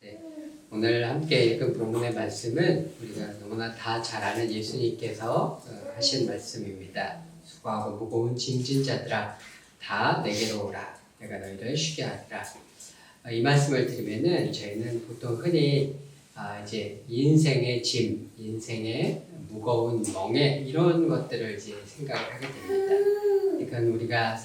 네, 오늘 함께 읽은 본문의 말씀은 우리가 너무나 다 잘 아는 예수님께서 하신 말씀입니다. 수고하고 무거운 짐진 자들아 다 내게로 오라 내가 너희를 쉬게 하리라. 이 말씀을 들으면은 저희는 보통 흔히 이제 인생의 짐, 인생의 무거운 멍에 이런 것들을 이제 생각을 하게 됩니다. 그러니까 우리가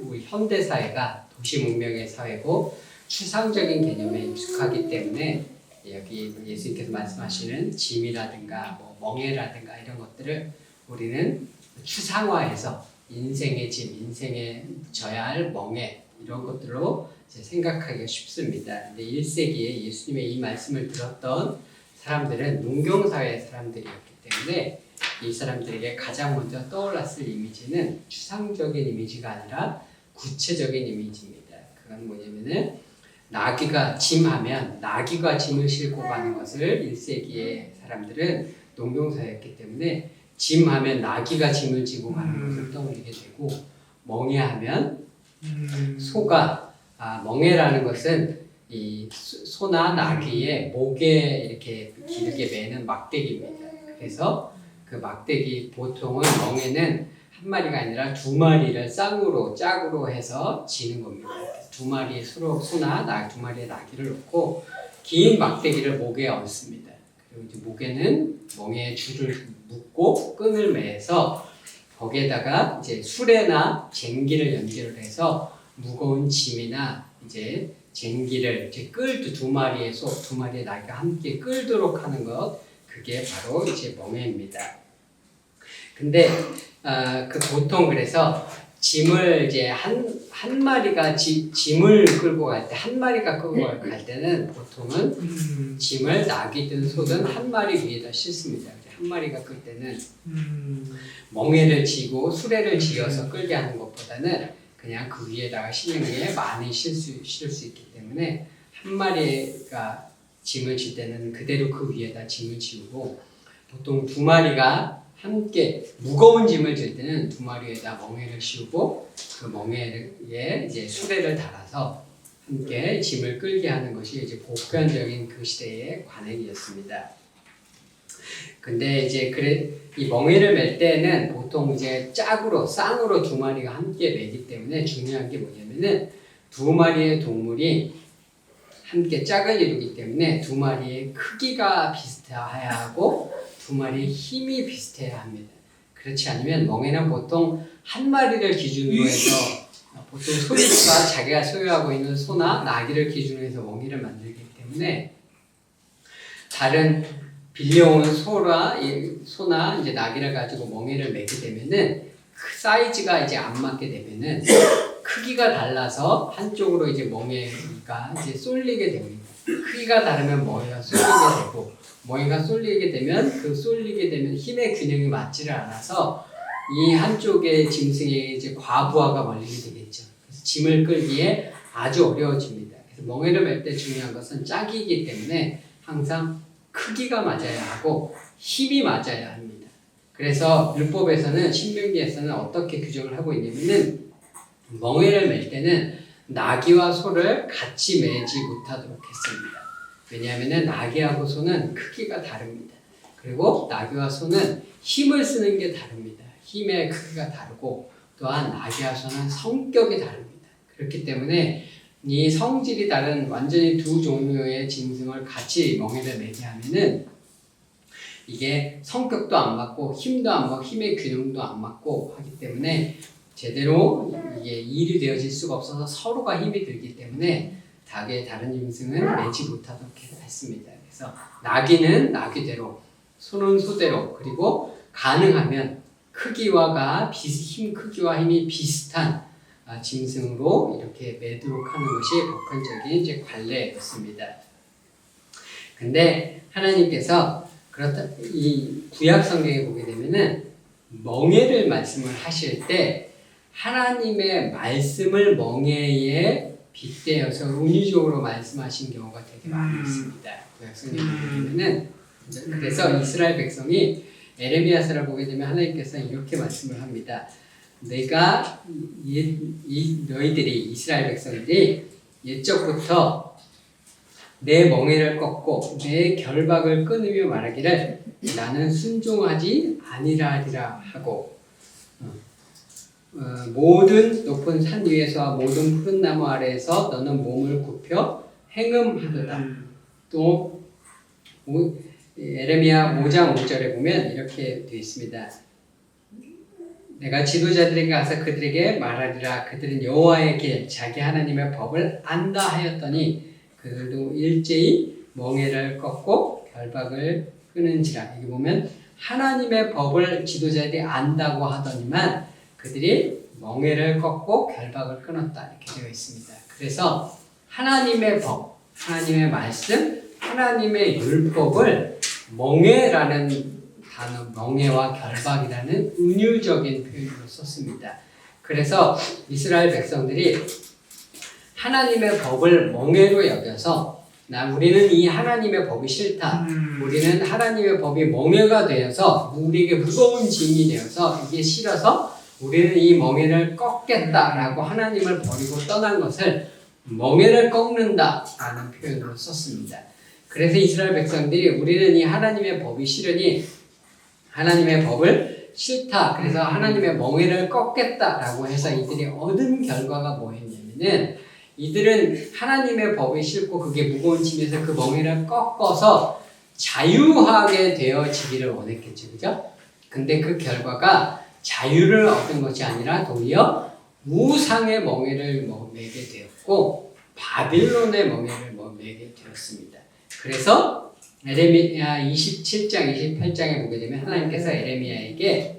우리 현대 사회가 도시 문명의 사회고 추상적인 개념에 익숙하기 때문에 여기 예수님께서 말씀하시는 짐이라든가 멍에라든가 이런 것들을 우리는 추상화해서 인생의 짐, 인생에 져야 할 멍에 이런 것들로 이제 생각하기가 쉽습니다. 근데 1세기에 예수님의 이 말씀을 들었던 사람들은 농경사회 사람들이었기 때문에 이 사람들에게 가장 먼저 떠올랐을 이미지는 추상적인 이미지가 아니라 구체적인 이미지입니다. 그건 뭐냐면은 나귀가 짐하면 나귀가 짐을 싣고 가는 것을 1세기의 사람들은 농경사였기 때문에 짐하면 나귀가 짐을 지고 가는 것을 떠올리게 되고 멍에하면 소가 멍에라는 것은 이 소나 나귀의 목에 이렇게 길게 매는 막대기입니다. 그래서 그 막대기 보통은 멍에는 한 마리가 아니라 두 마리를 짝으로 해서 지는 겁니다. 두 마리의 소나 두 마리의 나귀를 놓고 긴 막대기를 목에 얹습니다. 그리고 이제 목에는 멍에 줄을 묶고 끈을 매서 거기에다가 이제 수레나 쟁기를 연결을 해서 무거운 짐이나 이제 쟁기를 이제 두 마리의 소, 두 마리의 나귀가 함께 끌도록 하는 것, 그게 바로 이제 멍에입니다. 근데 보통 그래서 짐을 이제 한 마리가 짐을 끌고 갈 때, 한 마리가 끌고 갈 때는 보통은 짐을 나귀든 소든 한 마리 위에다 싣습니다. 한 마리가 끌 때는 멍에를 지고 수레를 지어서 끌게 하는 것보다는 그냥 그 위에다가 싣는 게 많이 실 수 있기 때문에 한 마리가 짐을 질 때는 그대로 그 위에다 짐을 지우고 보통 두 마리가 함께 무거운 짐을 질 때는 두 마리에다 멍에를 씌우고 그 멍에에 이제 수레를 달아서 함께 짐을 끌게 하는 것이 이제 보편적인 그 시대의 관행이었습니다. 근데 이제 이 멍에를 맬 때는 보통 이제 쌍으로 두 마리가 함께 매기 때문에 중요한 게 뭐냐면은 두 마리의 동물이 함께 짝을 이루기 때문에 두 마리의 크기가 비슷해야 하고 두 마리의 힘이 비슷해야 합니다. 그렇지 않으면 멍에는 보통 한 마리를 기준으로 해서 보통 소유주가 자기가 소유하고 있는 소나 나귀를 기준으로 해서 멍에를 만들기 때문에 다른 빌려온 소나 이제 나귀를 가지고 멍에를 매게 되면은 그 사이즈가 이제 안 맞게 되면은 크기가 달라서 한쪽으로 이제 멍에가 이제 쏠리게 됩니다. 크기가 다르면 멍에가 쏠리게 되고 멍에가 쏠리게 되면 힘의 균형이 맞지를 않아서 이 한쪽의 짐승에 이제 과부하가 걸리게 되겠죠. 그래서 짐을 끌기에 아주 어려워집니다. 그래서 멍에를 맬 때 중요한 것은 짝이기 때문에 항상 크기가 맞아야 하고 힘이 맞아야 합니다. 그래서 율법에서는 신명기에서는 어떻게 규정을 하고 있냐면은 멍에를 맬 때는 나귀와 소를 같이 매지 못하도록 했습니다. 왜냐하면 나귀하고 소는 크기가 다릅니다. 그리고 나귀와 소는 힘을 쓰는 게 다릅니다. 힘의 크기가 다르고 또한 나귀와 소는 성격이 다릅니다. 그렇기 때문에 이 성질이 다른 완전히 두 종류의 짐승을 같이 멍에를 매게 하면은 이게 성격도 안 맞고 힘도 안 맞고 힘의 균형도 안 맞고 하기 때문에 제대로 이게 일이 되어질 수가 없어서 서로가 힘이 들기 때문에 다른 짐승은 매지 못하도록 했습니다. 그래서 나귀는 나귀대로, 소는 소대로, 그리고 가능하면 힘 크기와 힘이 비슷한 짐승으로 이렇게 매도록 하는 것이 보편적인 이제 관례였습니다. 근데 하나님께서 이 구약 성경에 보게 되면은 멍에를 말씀을 하실 때 하나님의 말씀을 멍에에 빗대어서 은유적으로 말씀하신 경우가 되게 많이 있습니다. 구약 성경에 보게 되면은 그래서 이스라엘 백성이 에레미야서를 보게 되면 하나님께서 이렇게 말씀을 합니다. 너희들이 이스라엘 백성들이 옛적부터 내 멍에를 꺾고 내 결박을 끊으며 말하기를 나는 순종하지 아니하리라 하고 모든 높은 산 위에서와 모든 푸른 나무 아래에서 너는 몸을 굽혀 행음하도다. 또 에레미야 5장 5절에 보면 이렇게 되어 있습니다. 내가 지도자들에게 가서 그들에게 말하리라. 그들은 여호와의 길 자기 하나님의 법을 안다 하였더니 그들도 일제히 멍에를 꺾고 결박을 끊은지라. 여기 보면 하나님의 법을 지도자들이 안다고 하더니만 그들이 멍에를 꺾고 결박을 끊었다 이렇게 되어 있습니다. 그래서 하나님의 법, 하나님의 말씀, 하나님의 율법을 멍에라는 단어, 멍에와 결박이라는 은유적인 표현으로 썼습니다. 그래서 이스라엘 백성들이 하나님의 법을 멍에로 여겨서 우리는 이 하나님의 법이 싫다. 우리는 하나님의 법이 멍에가 되어서 우리에게 무거운 짐이 되어서 이게 싫어서 우리는 이 멍에를 꺾겠다라고 하나님을 버리고 떠난 것을 멍에를 꺾는다라는 표현으로 썼습니다. 그래서 이스라엘 백성들이 우리는 이 하나님의 법이 싫으니 하나님의 법을 싫다. 그래서 하나님의 멍에를 꺾겠다라고 해서 이들이 얻은 결과가 뭐였냐면은 이들은 하나님의 법이 싫고 그게 무거운 짐에서 그 멍에를 꺾어서 자유하게 되어지기를 원했겠죠. 그죠? 근데 그 결과가 자유를 얻은 것이 아니라 도리어 우상의 멍에를 매게 되었고 바빌론의 멍에를 매게 되었습니다. 그래서 에레미야 27장, 28장에 보게 되면 하나님께서 에레미야에게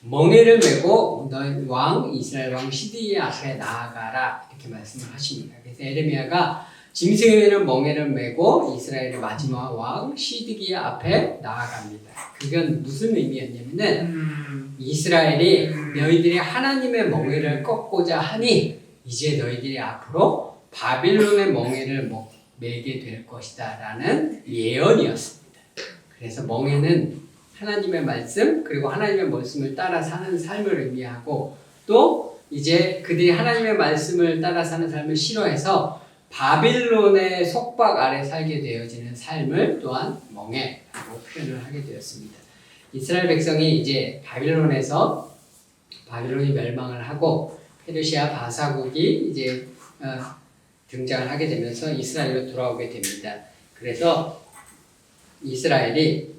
멍에를 메고 너희 왕 이스라엘 왕 시드기야 앞에 나아가라 이렇게 말씀을 하십니다. 그래서 에레미야가 짐승에 매는 멍에를 메고 이스라엘의 마지막 왕 시드기야 앞에 나아갑니다. 그건 무슨 의미였냐면은 이스라엘이 너희들이 하나님의 멍에를 꺾고자 하니 이제 너희들이 앞으로 바빌론의 멍에를 매게 될 것이다 라는 예언이었습니다. 그래서 멍에는 하나님의 말씀 그리고 하나님의 말씀을 따라 사는 삶을 의미하고 또 이제 그들이 하나님의 말씀을 따라 사는 삶을 싫어해서 바빌론의 속박 아래 살게 되어지는 삶을 또한 멍에라고 표현을 하게 되었습니다. 이스라엘 백성이 이제 바빌론이 멸망을 하고 페르시아 바사국이 이제 등장을 하게 되면서 이스라엘로 돌아오게 됩니다. 그래서 이스라엘이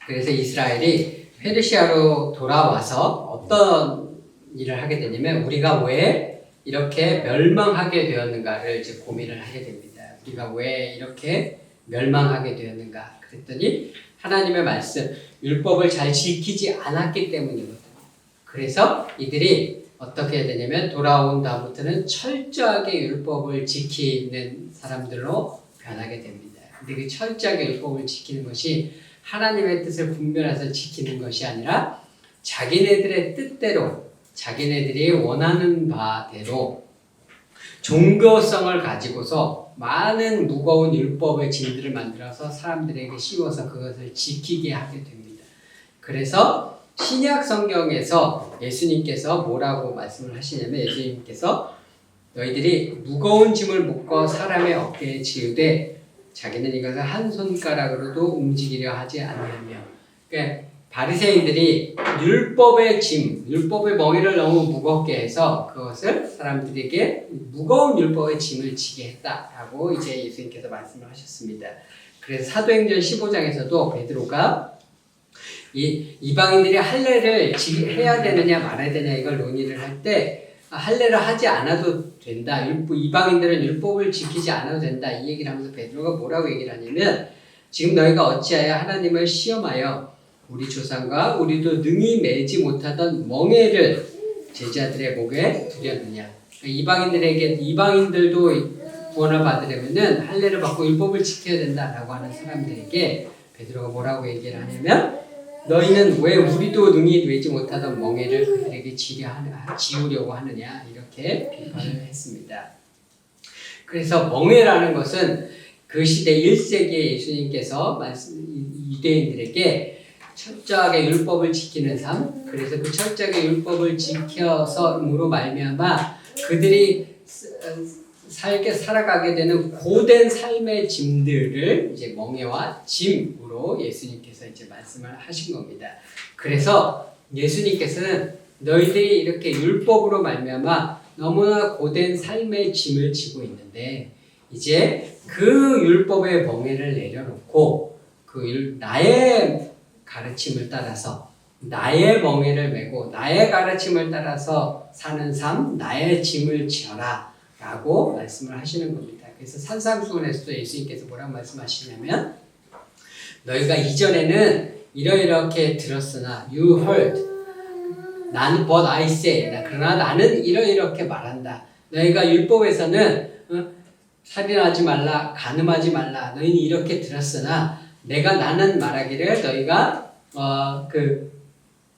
그래서 이스라엘이 페르시아로 돌아와서 어떤 일을 하게 되냐면 우리가 왜 이렇게 멸망하게 되었는가를 이제 고민을 하게 됩니다. 우리가 왜 이렇게 멸망하게 되었는가 그랬더니 하나님의 말씀, 율법을 잘 지키지 않았기 때문이거든요. 그래서 이들이 어떻게 해야 되냐면 돌아온 다음부터는 철저하게 율법을 지키는 사람들로 변하게 됩니다. 근데 그 철저하게 율법을 지키는 것이 하나님의 뜻을 분별해서 지키는 것이 아니라 자기네들의 뜻대로 자기네들이 원하는 바대로 종교성을 가지고서 많은 무거운 율법의 짐들을 만들어서 사람들에게 씌워서 그것을 지키게 하게 됩니다. 그래서 신약 성경에서 예수님께서 뭐라고 말씀을 하시냐면 예수님께서 너희들이 무거운 짐을 묶어 사람의 어깨에 지우되 자기는 이것을 한 손가락으로도 움직이려 하지 않으며 그러니까 바리새인들이 율법의 짐, 율법의 멍에를 너무 무겁게 해서 그것을 사람들에게 무거운 율법의 짐을 지게 했다라고 이제 예수님께서 말씀을 하셨습니다. 그래서 사도행전 15장에서도 베드로가 이방인들이 할례를 해야 되느냐 말아야 되냐 이걸 논의를 할 때 할례를 하지 않아도 된다. 이방인들은 율법을 지키지 않아도 된다. 이 얘기를 하면서 베드로가 뭐라고 얘기를 하냐면 지금 너희가 어찌하여 하나님을 시험하여 우리 조상과 우리도 능히 매지 못하던 멍에를 제자들의 목에 두렸느냐. 이방인들도 구원을 받으려면은 할례를 받고 율법을 지켜야 된다라고 하는 사람들에게 베드로가 뭐라고 얘기를 하냐면 너희는 왜 우리도 능히 매지 못하던 멍에를 그들에게 지우려고 하느냐 이렇게 비판을 했습니다. 그래서 멍에라는 것은 그 시대 1세기에 예수님께서 유대인들에게 철저하게 율법을 지키는 삶, 그래서 그 철저하게 율법을 지켜서으로 말미암아 그들이 살아가게 되는 고된 삶의 짐들을 이제 멍에와 짐으로 예수님께서 이제 말씀을 하신 겁니다. 그래서 예수님께서는 너희들이 이렇게 율법으로 말미암아 너무나 고된 삶의 짐을 지고 있는데 이제 그 율법의 멍에를 내려놓고 나의 가르침을 따라서 나의 멍에를 메고 나의 가르침을 따라서 사는 삶, 나의 짐을 지어라 라고 말씀을 하시는 겁니다. 그래서 산상수훈에서도 예수님께서 뭐라고 말씀하시냐면 너희가 이전에는 이렇게 들었으나 you heard 나는 but I say 그러나 나는 이렇게 말한다. 너희가 율법에서는 살인하지 말라, 간음하지 말라 너희는 이렇게 들었으나 나는 말하기를 너희가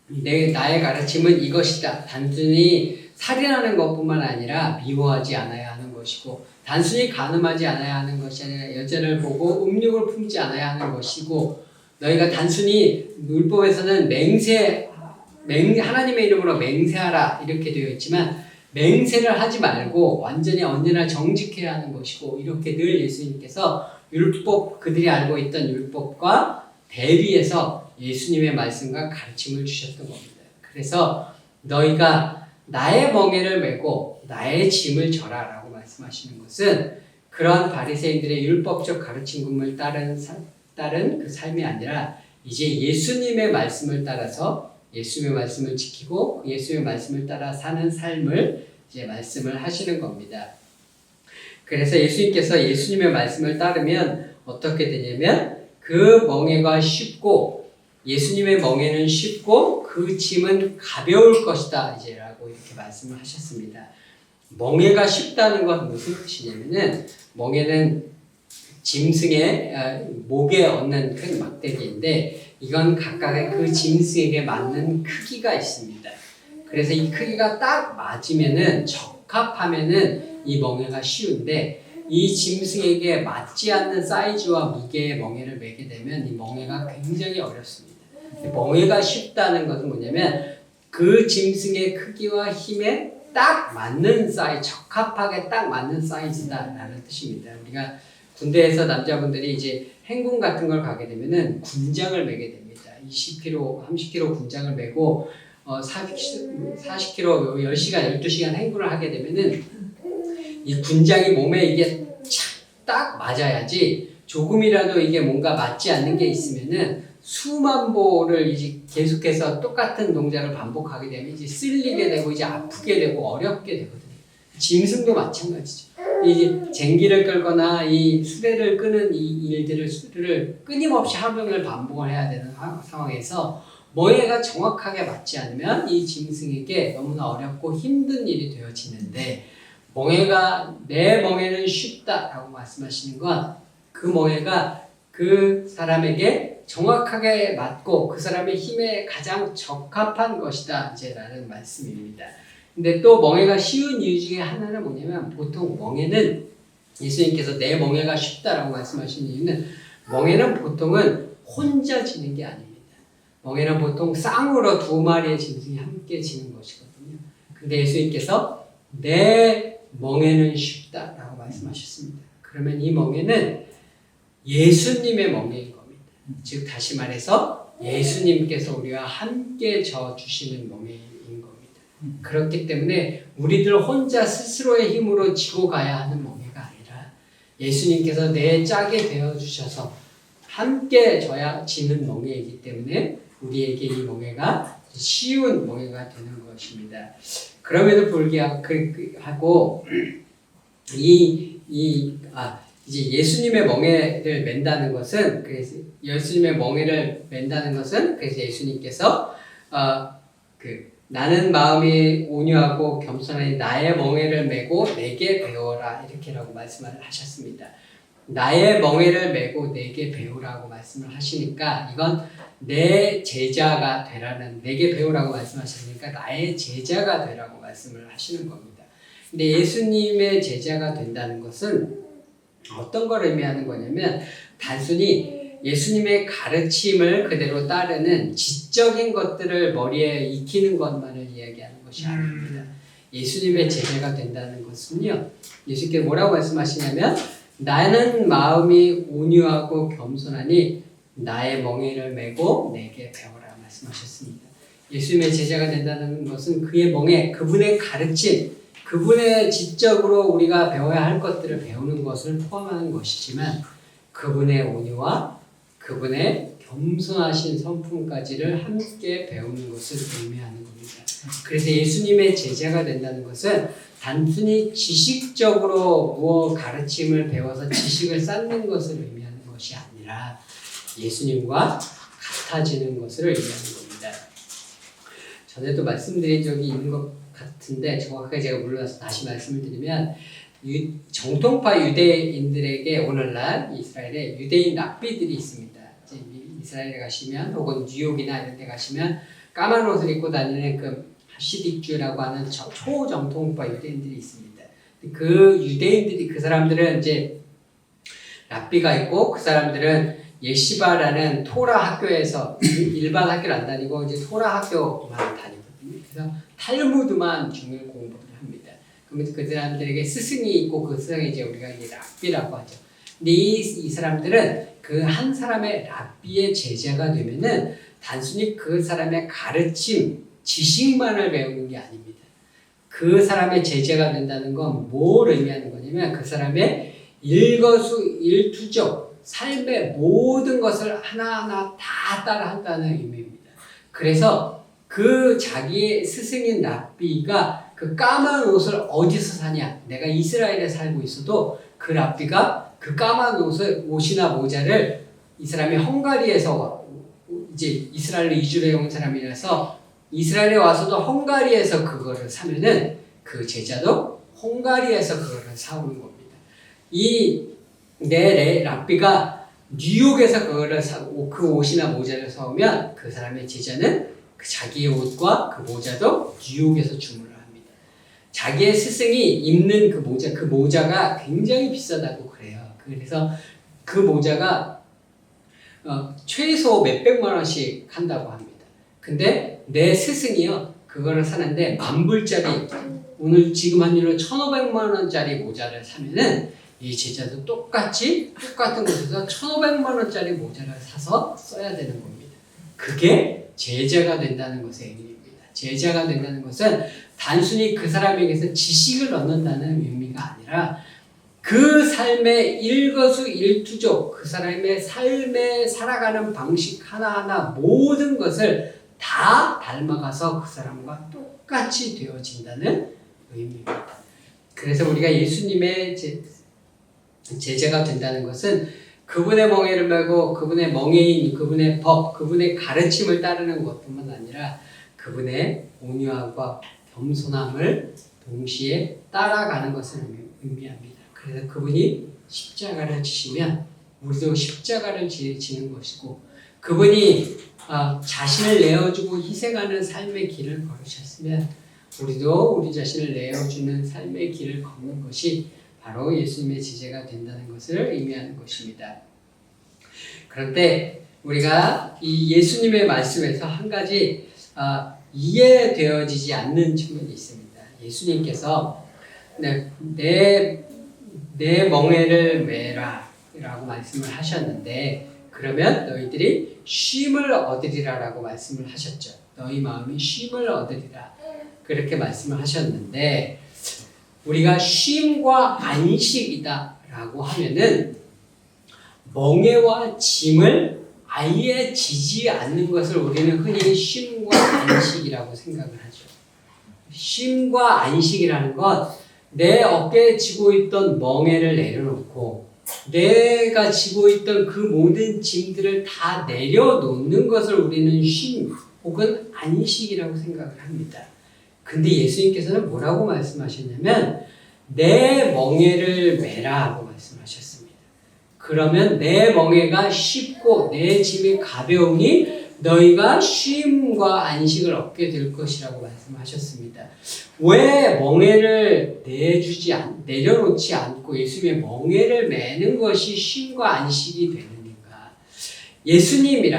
나의 가르침은 이것이다. 단순히 살인하는 것뿐만 아니라 미워하지 않아야 하는 것이고 단순히 간음하지 않아야 하는 것이 아니라 여자를 보고 음욕을 품지 않아야 하는 것이고 너희가 단순히 율법에서는 하나님의 이름으로 맹세하라 이렇게 되어 있지만 맹세를 하지 말고 완전히 언제나 정직해야 하는 것이고 이렇게 늘 예수님께서 그들이 알고 있던 율법과 대비해서 예수님의 말씀과 가르침을 주셨던 겁니다. 그래서 너희가 나의 멍에를 메고 나의 짐을 져라 라고 말씀하시는 것은 그러한 바리새인들의 율법적 가르침을 따른 그 삶이 아니라 이제 예수님의 말씀을 따라서 예수님의 말씀을 지키고 예수님의 말씀을 따라 사는 삶을 이제 말씀을 하시는 겁니다. 그래서 예수님께서 예수님의 말씀을 따르면 어떻게 되냐면 그 멍에가 쉽고 예수님의 멍에는 쉽고 그 짐은 가벼울 것이다 이제라고 이렇게 말씀을 하셨습니다. 멍에가 쉽다는 건 무슨 뜻이냐면은 멍에는 짐승의 목에 얹는 큰 막대기인데 이건 각각의 그 짐승에게 맞는 크기가 있습니다. 그래서 이 크기가 딱 맞으면은 적합하면은 이 멍에가 쉬운데 이 짐승에게 맞지 않는 사이즈와 무게의 멍에를 매게 되면 이 멍에가 굉장히 어렵습니다. 멍에가 쉽다는 것은 뭐냐면 그 짐승의 크기와 힘에 딱 맞는 적합하게 딱 맞는 사이즈다라는 뜻입니다. 우리가 군대에서 남자분들이 이제 행군 같은 걸 가게 되면은 군장을 매게 됩니다. 20kg, 30kg 군장을 매고 40km, 10시간, 12시간 행군을 하게 되면은 이 군장이 몸에 이게 딱 맞아야지 조금이라도 이게 뭔가 맞지 않는 게 있으면은 수만 보를 이제 계속해서 똑같은 동작을 반복하게 되면 이제 쓸리게 되고 이제 아프게 되고 어렵게 되거든요. 짐승도 마찬가지죠. 이 쟁기를 끌거나 이 수레를 끄는 이 일들을 끊임없이 하루 종일 반복을 해야 되는 상황에서 멍에가 정확하게 맞지 않으면 이 짐승에게 너무나 어렵고 힘든 일이 되어지는데 내 멍에는 쉽다라고 말씀하시는 건 그 멍에가 그 사람에게 정확하게 맞고 그 사람의 힘에 가장 적합한 것이다 이제라는 말씀입니다. 근데 또 멍에가 쉬운 이유 중에 하나는 뭐냐면 보통 멍에는 예수님께서 내 멍에가 쉽다라고 말씀하시는 이유는 멍에는 보통은 혼자 지는 게 아닙니다. 멍에는 보통 쌍으로 2마리의 짐승이 함께 지는 것이거든요. 근데 예수님께서 내 멍에는 쉽다라고 말씀하셨습니다. 그러면 이 멍에는 예수님의 멍에인 겁니다. 즉 다시 말해서 예수님께서 우리와 함께 져 주시는 멍에인 겁니다. 그렇기 때문에 우리들 혼자 스스로의 힘으로 지고 가야 하는 멍에가 아니라 예수님께서 내 짝이 되어 주셔서 함께 져야 지는 멍에이기 때문에 우리에게 이 멍에가 쉬운 멍에가 되는 것입니다. 그럼에도 불구하고 이제 예수님의 멍에를 맨다는 것은 그래서 예수님께서 나는 마음이 온유하고 겸손하니 나의 멍에를 메고 내게 배워라 이렇게라고 말씀을 하셨습니다. 나의 멍에를 메고 내게 배우라고 말씀을 하시니까 이건 내 제자가 되라는 내게 배우라고 말씀하시니까 나의 제자가 되라고 말씀을 하시는 겁니다. 근데 예수님의 제자가 된다는 것은 어떤 걸 의미하는 거냐면 단순히 예수님의 가르침을 그대로 따르는 지적인 것들을 머리에 익히는 것만을 이야기하는 것이 아닙니다. 예수님의 제자가 된다는 것은요, 예수님께서 뭐라고 말씀하시냐면 나는 마음이 온유하고 겸손하니 나의 멍에를 메고 내게 배워라 말씀하셨습니다. 예수님의 제자가 된다는 것은 그의 멍에, 그분의 가르침, 그분의 지적으로 우리가 배워야 할 것들을 배우는 것을 포함하는 것이지만 그분의 온유와 그분의 겸손하신 성품까지를 함께 배우는 것을 의미하는 겁니다. 그래서 예수님의 제자가 된다는 것은 단순히 지식적으로 무엇 가르침을 배워서 지식을 쌓는 것을 의미하는 것이 아니라 예수님과 같아지는 것을 의미하는 겁니다. 전에도 말씀드린 적이 있는 것 같은데 정확하게 제가 몰라서 다시 말씀을 드리면 정통파 유대인들에게 오늘날 이스라엘에 유대인 랍비들이 있습니다. 이스라엘에 가시면 혹은 뉴욕이나 이런 데 가시면 까만 옷을 입고 다니는 그 하시딕주라고 하는 초정통파 유대인들이 있습니다. 그 유대인들이, 그 사람들은 이제 랍비가 있고 그 사람들은 예시바라는 토라 학교에서 일반 학교를 안 다니고 이제 토라 학교만 다니거든요. 그래서 탈무드만 중요한 공부를 합니다. 그러면 그 사람들에게 스승이 있고 그 스승이 이제 우리가 이제 랍비라고 하죠. 근데 이 사람들은 그 한 사람의 랍비의 제자가 되면은 단순히 그 사람의 가르침, 지식만을 배우는 게 아닙니다. 그 사람의 제자가 된다는 건 뭘 의미하는 거냐면 그 사람의 일거수일투족, 삶의 모든 것을 하나하나 다 따라한다는 의미입니다. 그래서 그 자기의 스승인 랍비가 그 까만 옷을 어디서 사냐? 내가 이스라엘에 살고 있어도 그 랍비가 그 까만 옷이나 모자를 이 사람이 헝가리에서 이제 이스라엘로 이주를 해온 사람이라서 이스라엘에 와서도 헝가리에서 그거를 사면은 그 제자도 헝가리에서 그거를 사오는 겁니다. 내 랍비가 뉴욕에서 그거를 사고 그 옷이나 모자를 사오면 그 사람의 제자는 그 자기의 옷과 그 모자도 뉴욕에서 주문을 합니다. 자기의 스승이 입는 그 모자가 굉장히 비싸다고 그래요. 그래서 그 모자가 최소 몇백만 원씩 한다고 합니다. 근데 내 스승이요, 그거를 사는데 10,000불짜리, 오늘 지금 한 일로 1,500만 원짜리 모자를 사면은 이 제자도 똑같은 곳에서 1,500만 원짜리 모자를 사서 써야 되는 겁니다. 그게 제자가 된다는 것의 의미입니다. 제자가 된다는 것은 단순히 그 사람에게서 지식을 얻는다는 의미가 아니라 그 삶의 일거수일투족, 그 사람의 삶에 살아가는 방식 하나하나 모든 것을 다 닮아가서 그 사람과 똑같이 되어진다는 의미입니다. 그래서 우리가 예수님의 제자가 된다는 것은 그분의 멍에를 메고 그분의 멍에인 그분의 법, 그분의 가르침을 따르는 것뿐만 아니라 그분의 온유함과 겸손함을 동시에 따라가는 것을 의미합니다. 그래서 그분이 십자가를 지시면 우리도 십자가를 지는 것이고 그분이 자신을 내어주고 희생하는 삶의 길을 걸으셨으면 우리도 우리 자신을 내어주는 삶의 길을 걷는 것이 바로 예수님의 제자가 된다는 것을 의미하는 것입니다. 그런데 우리가 이 예수님의 말씀에서 한 가지 이해되어지지 않는 측면이 있습니다. 예수님께서 내 멍에를 메라 라고 말씀을 하셨는데 그러면 너희들이 쉼을 얻으리라 라고 말씀을 하셨죠. 너희 마음이 쉼을 얻으리라 그렇게 말씀을 하셨는데 우리가 쉼과 안식이다 라고 하면은 멍에와 짐을 아예 지지 않는 것을 우리는 흔히 쉼과 안식이라고 생각을 하죠. 쉼과 안식이라는 것 내 어깨에 지고 있던 멍에를 내려놓고 내가 지고 있던 그 모든 짐들을 다 내려놓는 것을 우리는 쉼 혹은 안식이라고 생각을 합니다. 근데 예수님께서는 뭐라고 말씀하셨냐면 내 멍에를 메라 고 말씀하셨습니다. 그러면 내 멍에가 쉽고 내 짐이 가벼우니 너희가 쉼과 안식을 얻게 될 것이라고 말씀하셨습니다. 왜 멍에를 내려놓지 않고 예수님의 멍에를 매는 것이 쉼과 안식이 되느니까? 예수님이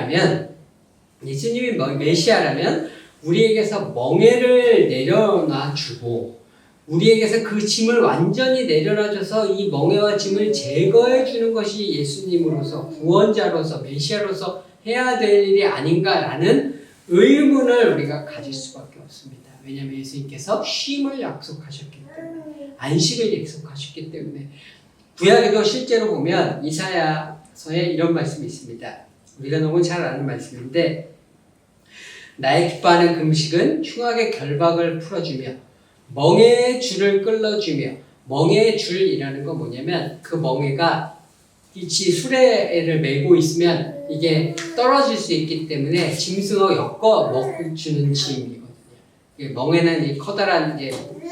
메시아라면 우리에게서 멍에를 내려놔 주고 우리에게서 그 짐을 완전히 내려놔줘서 이 멍에와 짐을 제거해 주는 것이 예수님으로서 구원자로서 메시아로서 해야 될 일이 아닌가라는 의문을 우리가 가질 수밖에 없습니다. 왜냐하면 예수님께서 쉼을 약속하셨기 때문에, 안식을 약속하셨기 때문에. 구약에도 실제로 보면 이사야서에 이런 말씀이 있습니다. 우리가 너무 잘 아는 말씀인데, 나의 기뻐하는 금식은 흉악의 결박을 풀어주며 멍에의 줄을 끌어주며. 멍에의 줄이라는 건 뭐냐면 그 멍에가 수레를 메고 있으면 이게 떨어질 수 있기 때문에 짐승을 엮어 먹주는 짐이거든요. 멍에는 이 커다란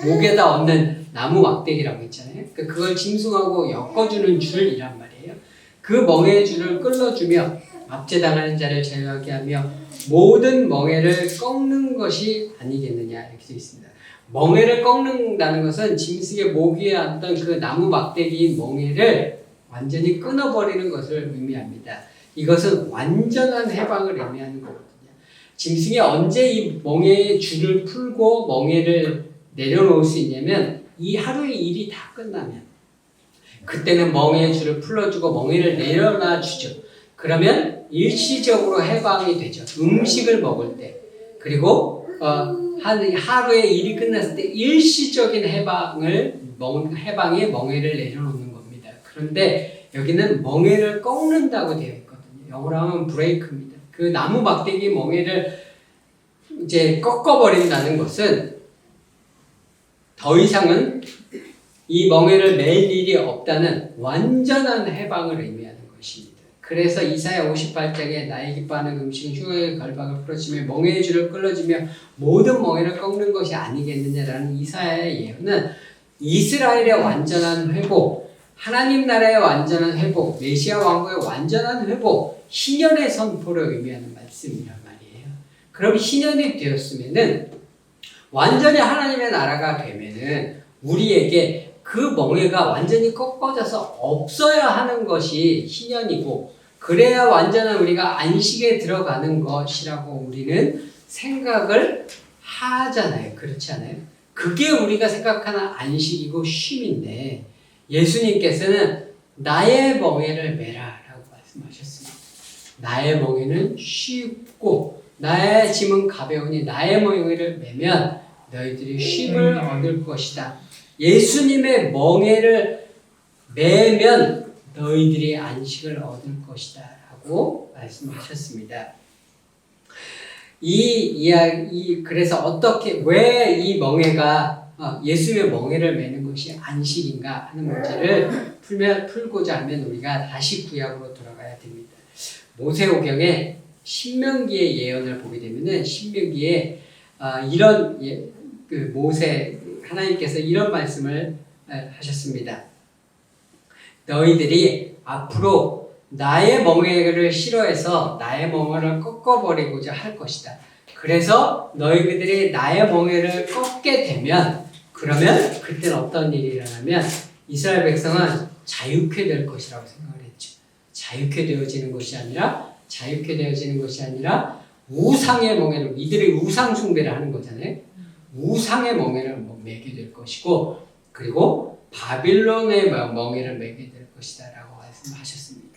목에다 얹는 나무 막대기라고 있잖아요. 그걸 짐승하고 엮어주는 줄이란 말이에요. 그 멍에의 줄을 끌어주며 압제당하는 자를 자유하게 하며 모든 멍에를 꺾는 것이 아니겠느냐 이렇게 되어 있습니다. 멍에를 꺾는다는 것은 짐승의 목 위에 앉던 그 나무 막대기인 멍에를 완전히 끊어버리는 것을 의미합니다. 이것은 완전한 해방을 의미하는 거거든요. 짐승이 언제 이 멍에의 줄을 풀고 멍에를 내려놓을 수 있냐면 이 하루의 일이 다 끝나면 그때는 멍에의 줄을 풀어주고 멍에를 내려놔 주죠. 그러면 일시적으로 해방이 되죠. 음식을 먹을 때. 그리고 하루의 일이 끝났을 때 일시적인 해방에 멍에를 내려놓는 겁니다. 그런데 여기는 멍에를 꺾는다고 되어 있거든요. 영어로 하면 브레이크입니다. 그 나무 막대기 멍에를 이제 꺾어버린다는 것은 더 이상은 이 멍에를 맬 일이 없다는 완전한 해방을 의미하는 것입니다. 그래서 이사야 58장에 나의 기뻐하는 음식은 흉악의 결박을 풀어주며 멍에의 줄을 끌어주며 모든 멍에를 꺾는 것이 아니겠느냐라는 이사야의 예언은 이스라엘의 완전한 회복, 하나님 나라의 완전한 회복, 메시아 왕국의 완전한 회복, 희년의 선포를 의미하는 말씀이란 말이에요. 그럼 희년이 되었으면은 완전히 하나님의 나라가 되면은 우리에게 그 멍에가 완전히 꺾어져서 없어야 하는 것이 희년이고 그래야 완전한 우리가 안식에 들어가는 것이라고 우리는 생각을 하잖아요. 그렇지 않아요? 그게 우리가 생각하는 안식이고 쉼인데 예수님께서는 나의 멍에를 메라 라고 말씀하셨습니다. 나의 멍에는 쉽고 나의 짐은 가벼우니 나의 멍에를 메면 너희들이 쉼을 얻을 것이다. 예수님의 멍에를 메면 너희들이 안식을 얻을 것이다 라고 말씀하셨습니다. 그래서 왜 이 멍에가 예수의 멍에를 매는 것이 안식인가 하는 문제를 풀고자 하면 우리가 다시 구약으로 돌아가야 됩니다. 모세오경에 신명기의 예언을 보게 되면은 신명기에 이런 하나님께서 이런 말씀을 하셨습니다. 너희들이 앞으로 나의 멍에를 싫어해서 나의 멍에를 꺾어버리고자 할 것이다. 그래서 너희들이 나의 멍에를 꺾게 되면 그러면 그때는 어떤 일이 일어나면 이스라엘 백성은 자유케 될 것이라고 생각을 했죠. 자유케 되어지는 것이 아니라 우상의 멍에를 이들이 우상 숭배를 하는 거잖아요. 우상의 멍에를 매게 될 것이고 그리고 바빌론의 멍에를 매게 될 것이다 라고 말씀하셨습니다.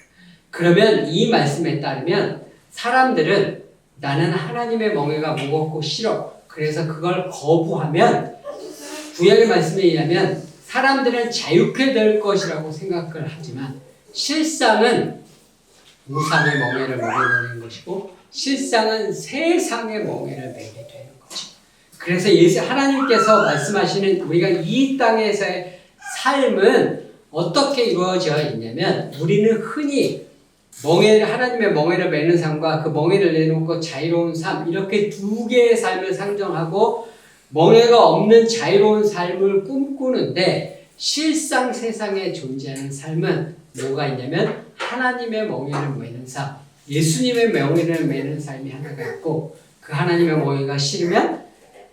그러면 이 말씀에 따르면 사람들은 나는 하나님의 멍에가 무겁고 싫어. 그래서 그걸 거부하면 구약의 말씀에 의하면 사람들은 자유케 될 것이라고 생각을 하지만 실상은 우상의 멍에를 매게 되는 것이고 실상은 세상의 멍에를 매게 되는 거죠. 그래서 하나님께서 말씀하시는 우리가 이 땅에서의 삶은 어떻게 이루어져 있냐면 우리는 흔히 하나님의 멍에를 매는 삶과 그 멍에를 내놓고 자유로운 삶 이렇게 두 개의 삶을 상정하고 멍에가 없는 자유로운 삶을 꿈꾸는데 실상 세상에 존재하는 삶은 뭐가 있냐면 하나님의 멍에를 매는 삶 예수님의 명예를 매는 삶이 하나가 있고 그 하나님의 명예가 싫으면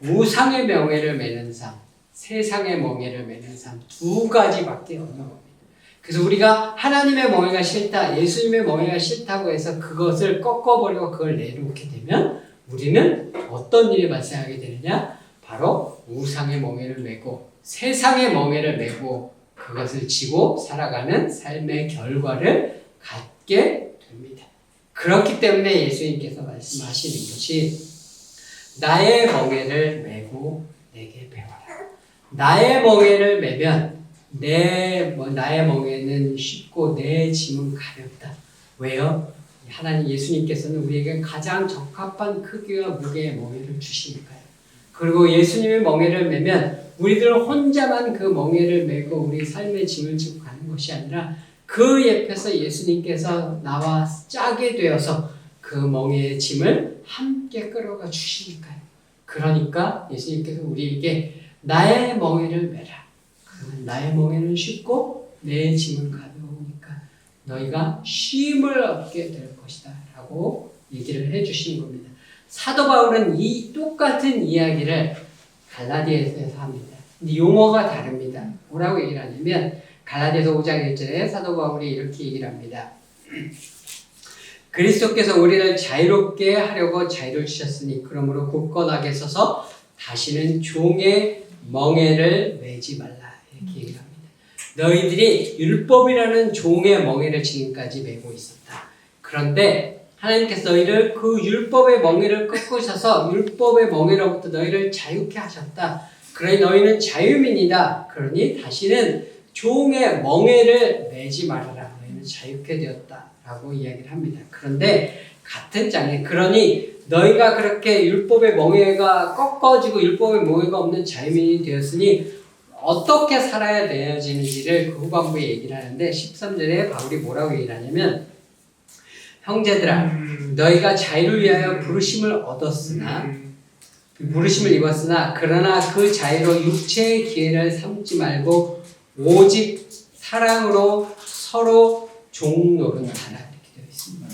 우상의 명예를 매는 삶, 세상의 명예를 매는 삶 두 가지밖에 없는 겁니다. 그래서 우리가 하나님의 명예가 싫다, 예수님의 명예가 싫다고 해서 그것을 꺾어버리고 그걸 내놓게 되면 우리는 어떤 일이 발생하게 되느냐? 바로 우상의 명예를 메고 세상의 명예를 메고 그것을 지고 살아가는 삶의 결과를 갖게 됩니다. 그렇기 때문에 예수님께서 말씀하시는 것이 나의 멍에를 메고 내게 배워라. 나의 멍에를 메면 나의 멍에는 쉽고 내 짐은 가볍다. 왜요? 하나님 예수님께서는 우리에게 가장 적합한 크기와 무게의 멍에를 주시니까요. 그리고 예수님의 멍에를 메면 우리들 혼자만 그 멍에를 메고 우리 삶의 짐을 지고 가는 것이 아니라 그 옆에서 예수님께서 나와 짜게 되어서 그 멍에의 짐을 함께 끌어가 주시니까요. 그러니까 예수님께서 우리에게 나의 멍에를 메라. 그러면 나의 멍에는 쉽고 내 짐은 가벼우니까 너희가 쉼을 얻게 될 것이다 라고 얘기를 해주시는 겁니다. 사도 바울은 이 똑같은 이야기를 갈라디아서에서 합니다. 근데 용어가 다릅니다. 뭐라고 얘기를 하냐면 갈라디아서 5장 1절에 사도 바울이 이렇게 얘기를 합니다. 그리스도께서 우리를 자유롭게 하려고 자유를 주셨으니 그러므로 굳건하게 서서 다시는 종의 멍에를 매지 말라 이렇게 얘기를 합니다. 너희들이 율법이라는 종의 멍에를 지금까지 메고 있었다. 그런데 하나님께서 너희를 그 율법의 멍에를 꺾으셔서 율법의 멍에로부터 너희를 자유케 하셨다. 그러니 너희는 자유민이다. 그러니 다시는 종의 멍에를 매지 말아라. 너희는 자유케 되었다. 라고 이야기를 합니다. 그런데 같은 장에 그러니 너희가 그렇게 율법의 멍에가 꺾어지고 율법의 멍에가 없는 자유민이 되었으니 어떻게 살아야 되어지는지를 그 후반부에 얘기를 하는데 13절에 바울이 뭐라고 얘기를 하냐면 형제들아 너희가 자유를 위하여 부르심을 얻었으나 부르심을 입었으나 그러나 그 자유로 육체의 기회를 삼지 말고 오직 사랑으로 서로 종 노릇하라 이렇게 되어 있습니다.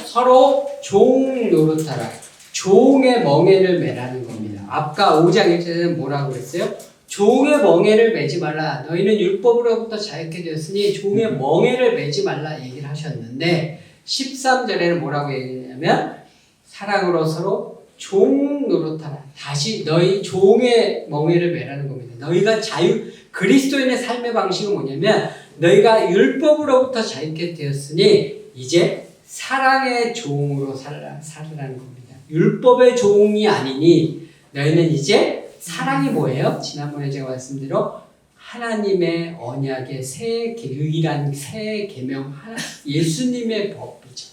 서로 종 노릇하라. 종의 멍에를 매라는 겁니다. 아까 5장 1절에는 뭐라고 그랬어요? 종의 멍에를 매지 말라. 너희는 율법으로부터 자유케 되었으니 종의 멍에를 매지 말라 얘기를 하셨는데 13절에는 뭐라고 얘기하냐면 사랑으로 서로 종 노릇하라. 다시 너희 종의 멍에를 매라는 겁니다. 너희가 그리스도인의 삶의 방식은 뭐냐면 너희가 율법으로부터 자유케 되었으니 이제 사랑의 종으로 살으라는 겁니다. 율법의 종이 아니니 너희는 이제 사랑이 뭐예요? 지난번에 제가 말씀드린 하나님의 언약의 유일한 새 계명 예수님의 법이죠.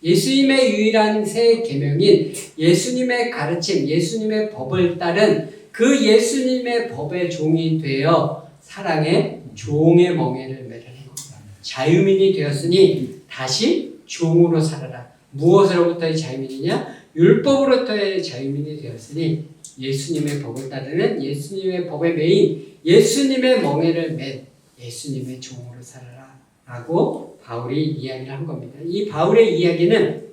예수님의 유일한 새 계명인 예수님의 가르침, 예수님의 법을 따른 그 예수님의 법의 종이 되어 사랑의 종의 멍에를 매라는 겁니다. 자유민이 되었으니 다시 종으로 살아라. 무엇으로부터의 자유민이냐? 율법으로부터의 자유민이 되었으니 예수님의 법을 따르는 예수님의 법의 메인 예수님의 멍에를 맨 예수님의 종으로 살아라 라고 바울이 이야기를 한 겁니다. 이 바울의 이야기는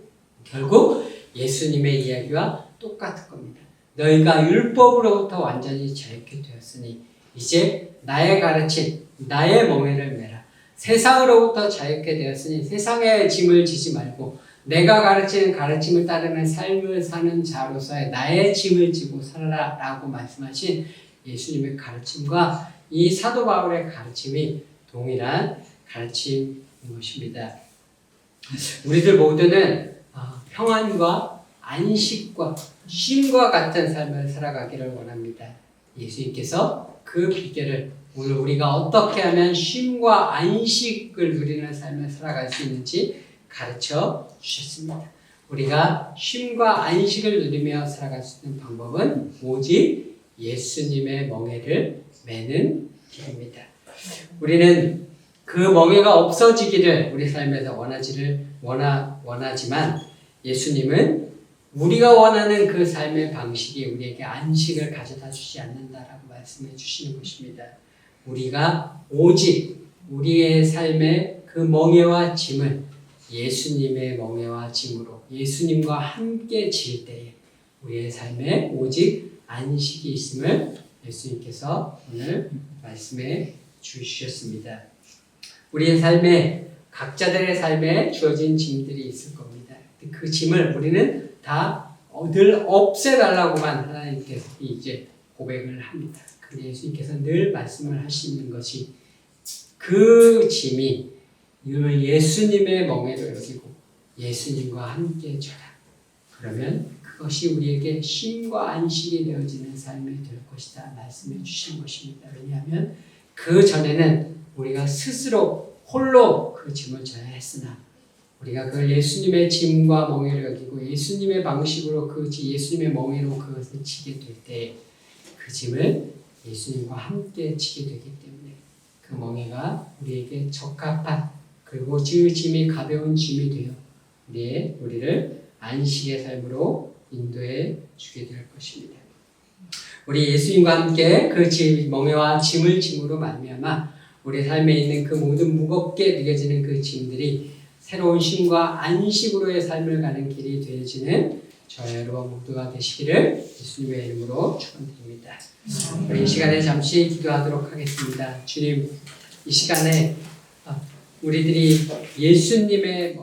결국 예수님의 이야기와 똑같은 겁니다. 너희가 율법으로부터 완전히 자유케 되었으니 이제 나의 가르침, 나의 멍에를 매라. 세상으로부터 자유케 되었으니 세상의 짐을 지지 말고 내가 가르치는 가르침을 따르는 삶을 사는 자로서의 나의 짐을 지고 살아라 라고 말씀하신 예수님의 가르침과 이 사도 바울의 가르침이 동일한 가르침인 것입니다. 우리들 모두는 평안과 안식과 쉼과 같은 삶을 살아가기를 원합니다. 예수님께서 그 비결을 오늘 우리가 어떻게 하면 쉼과 안식을 누리는 삶을 살아갈 수 있는지 가르쳐 주셨습니다. 우리가 쉼과 안식을 누리며 살아갈 수 있는 방법은 오직 예수님의 멍에를 매는 길입니다. 우리는 그 멍에가 없어지기를 우리 삶에서 원하지만 예수님은 우리가 원하는 그 삶의 방식이 우리에게 안식을 가져다 주지 않는다라고 말씀해 주시는 것입니다. 우리가 오직 우리의 삶의 그 멍에와 짐을 예수님의 멍에와 짐으로 예수님과 함께 질 때에 우리의 삶에 오직 안식이 있음을 예수님께서 오늘 말씀해 주셨습니다. 우리의 삶에 각자들의 삶에 주어진 짐들이 있을 겁니다. 그 짐을 우리는 다 늘 없애달라고만 하나님께서 이제 고백을 합니다. 근데 예수님께서 늘 말씀을 하시는 것이 그 짐이 예수님의 멍에로 여기고 예수님과 함께 져라. 그러면 그것이 우리에게 쉼과 안식이 되어지는 삶이 될 것이다 말씀해 주신 것입니다. 왜냐하면 그 전에는 우리가 스스로 홀로 그 짐을 져야 했으나 우리가 그 예수님의 짐과 멍에를 여기고 예수님의 방식으로 예수님의 멍에로 그것을 지게 될 때 그 짐을 예수님과 함께 지게 되기 때문에 그 멍에가 우리에게 적합한 그리고 그 짐이 가벼운 짐이 되어 우리를 안식의 삶으로 인도해 주게 될 것입니다. 우리 예수님과 함께 그 멍에와 짐을 짐으로 말미암아 우리 삶에 있는 그 모든 무겁게 느껴지는 그 짐들이 새로운 쉼과 안식으로의 삶을 가는 길이 되어지는 저와 여러분 모두가 되시기를 예수님의 이름으로 축원드립니다. 우리 이 시간에 잠시 기도하도록 하겠습니다. 주님, 이 시간에 우리들이 예수님의